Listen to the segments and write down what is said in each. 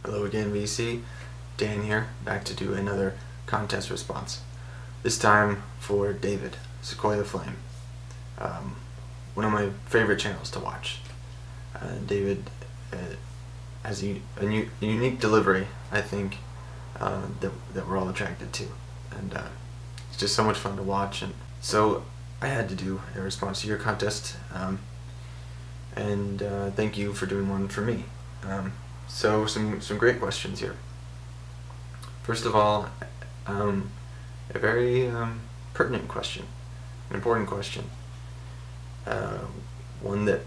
Hello again, VC. Dan here, back to do another contest response. This time for David, Sequoiaflame. One of my favorite channels to watch. David has a unique delivery, I think, that we're all attracted to. And it's just so much fun to watch. And so I had to do a response to your contest. And thank you for doing one for me. So some great questions here. First of all, a very pertinent question, an important question, one that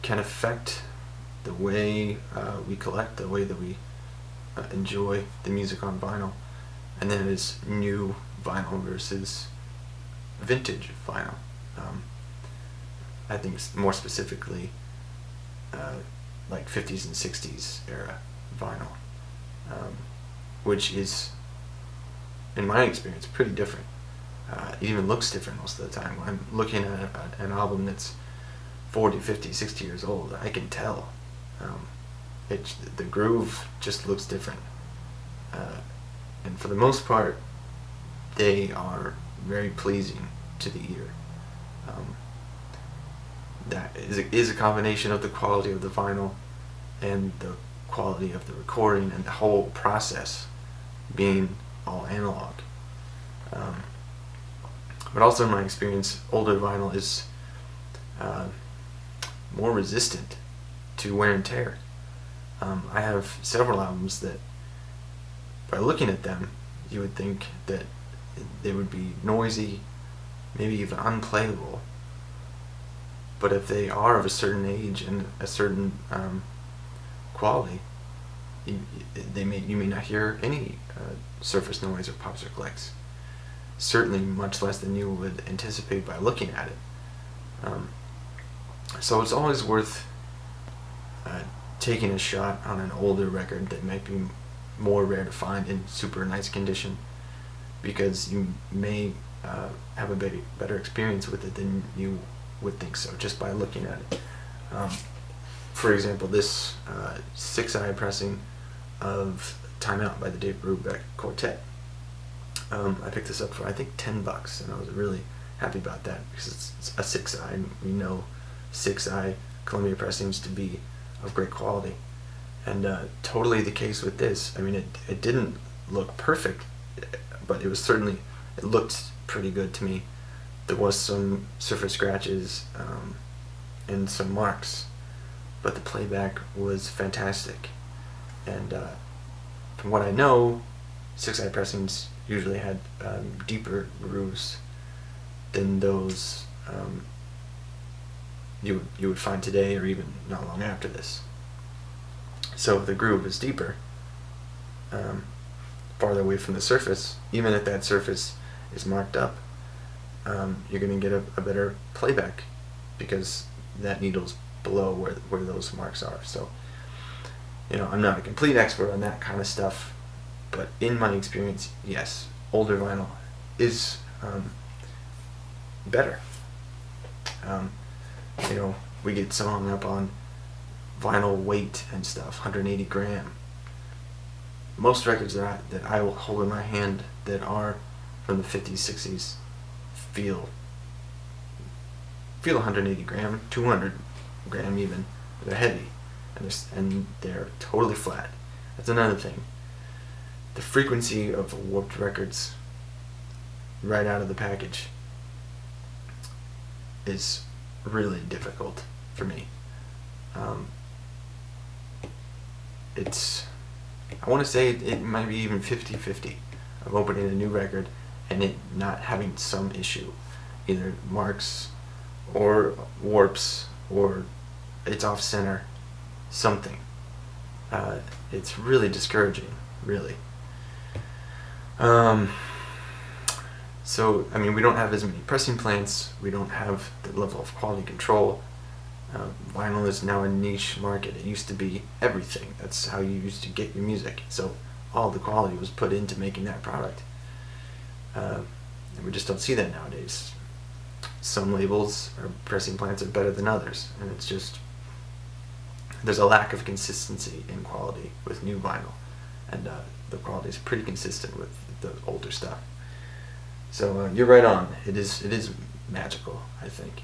can affect the way we collect, the way that we enjoy the music on vinyl, and that is new vinyl versus vintage vinyl. I think more specifically like 50s and 60s era vinyl, which is, in my experience, pretty different. It even looks different most of the time. When I'm looking at an album that's 40, 50, 60 years old, I can tell. The groove just looks different. And for the most part, they are very pleasing to the ear. That is a combination of the quality of the vinyl and the quality of the recording and the whole process being all analog. But also in my experience, older vinyl is more resistant to wear and tear. I have several albums that, by looking at them, you would think that they would be noisy, maybe even unplayable. But if they are of a certain age and a certain quality, you may not hear any surface noise or pops or clicks. Certainly much less than you would anticipate by looking at it. So it's always worth taking a shot on an older record that might be more rare to find in super nice condition, because you may have a better experience with it than you would think so just by looking at it. For example, this 6i pressing of Time Out by the Dave Brubeck Quartet. I picked this up for I think $10, and I was really happy about that because it's a 6i, and we know 6i Columbia pressings to be of great quality, and totally the case with this. I mean, it didn't look perfect, but it looked pretty good to me. There was some surface scratches and some marks, but the playback was fantastic. And from what I know, 6i pressings usually had deeper grooves than those you would find today or even not long after this. So if the groove is deeper, farther away from the surface, even if that surface is marked up, you're going to get a better playback because that needle's below where those marks are. So, I'm not a complete expert on that kind of stuff, but in my experience, yes, older vinyl is better. We get so hung up on vinyl weight and stuff, 180 gram. Most records that I will hold in my hand that are from the 50s, 60s feel 180 gram, 200 gram even. They're heavy, and they're totally flat. That's another thing. The frequency of warped records right out of the package is really difficult for me. I want to say it might be even 50-50 of opening a new record and it not having some issue, either marks or warps or it's off center, something. It's really discouraging, really. So, I mean, we don't have as many pressing plants, we don't have the level of quality control. Vinyl is now a niche market. It used to be everything. That's how you used to get your music. So all the quality was put into making that product. And we just don't see that nowadays. Some labels or pressing plants are better than others, and it's just there's a lack of consistency in quality with new vinyl, and the quality is pretty consistent with the older stuff. So you're right on. It is magical, I think,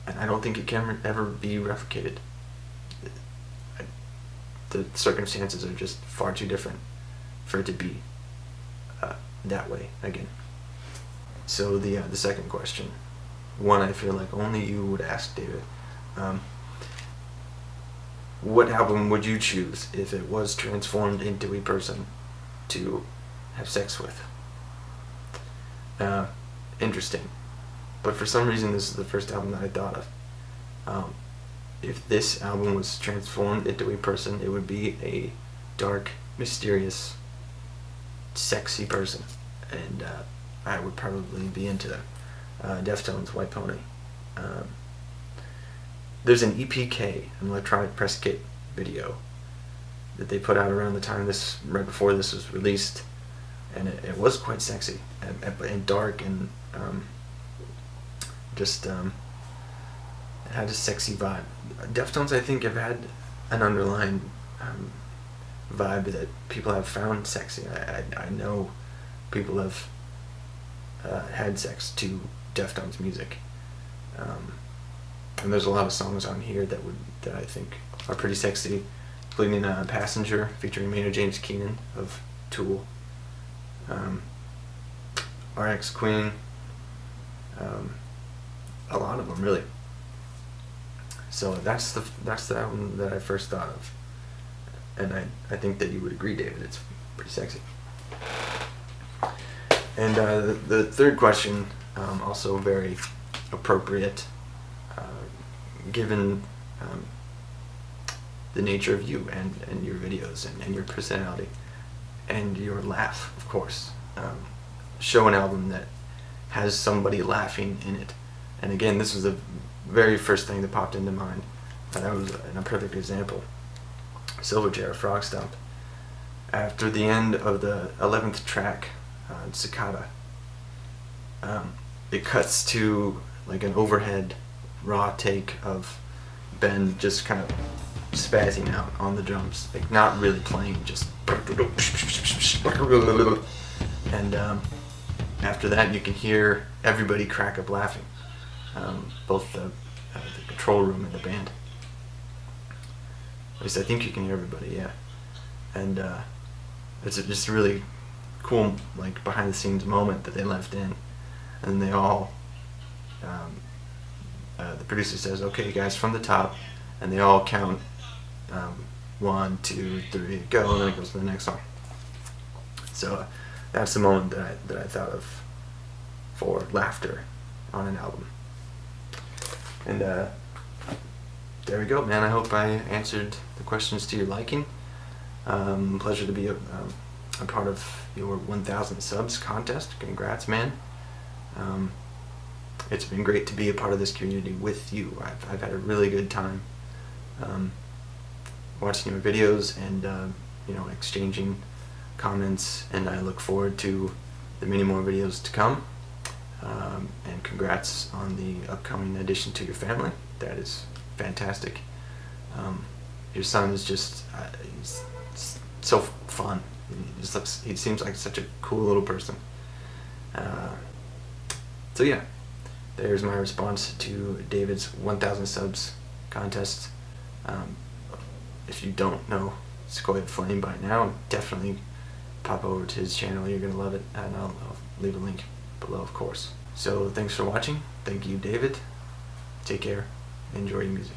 and I don't think it can ever be replicated. The circumstances are just far too different for it to be that way again. So the second question, one I feel like only you would ask, David. What album would you choose if it was transformed into a person to have sex with? Interesting. But for some reason, this is the first album that I thought of. If this album was transformed into a person, it would be a dark, mysterious, sexy person. And I would probably be into them. Deftones' White Pony. There's an EPK, an electronic press kit video, that they put out around the time right before this was released, and it was quite sexy and dark, and it had a sexy vibe. Deftones, I think, have had an underlying vibe that people have found sexy. I know people have had sex to Deftones music. And there's a lot of songs on here that I think are pretty sexy, including Passenger, featuring Maynard James Keenan of Tool, RX Queen, a lot of them really. So that's the album that I first thought of, and I think that you would agree, David. It's pretty sexy. And the third question, also very appropriate, given the nature of you and your videos and your personality and your laugh, of course. Show an album that has somebody laughing in it. And again, this was the very first thing that popped into mind. That was a perfect example. Silverchair, Frog Stomp. After the end of the 11th track, Cicada, it cuts to like an overhead raw take of Ben just kind of spazzing out on the drums, like not really playing, just and after that you can hear everybody crack up laughing, both the control room and the band. At least I think you can hear everybody, yeah. And it's just a really cool, like, behind the scenes moment that they left in, and they all the producer says, "Okay guys, from the top," and they all count 1, 2, 3, go, and then it goes to the next song. So that's the moment that I thought of for laughter on an album. And there we go, man. I hope I answered the questions to your liking. Pleasure to be a part of your 1,000 subs contest. Congrats, man. It's been great to be a part of this community with you. I've had a really good time watching your videos and exchanging comments, and I look forward to the many more videos to come. And congrats on the upcoming addition to your family. That is fantastic. Your son is just he's so fun. He seems like such a cool little person. So yeah, there's my response to David's 1,000 subs contest. If you don't know Sequoiaflame by now, definitely pop over to his channel. You're gonna love it, and I'll leave a link below, of course. So thanks for watching. Thank you, David. Take care. Enjoy your music.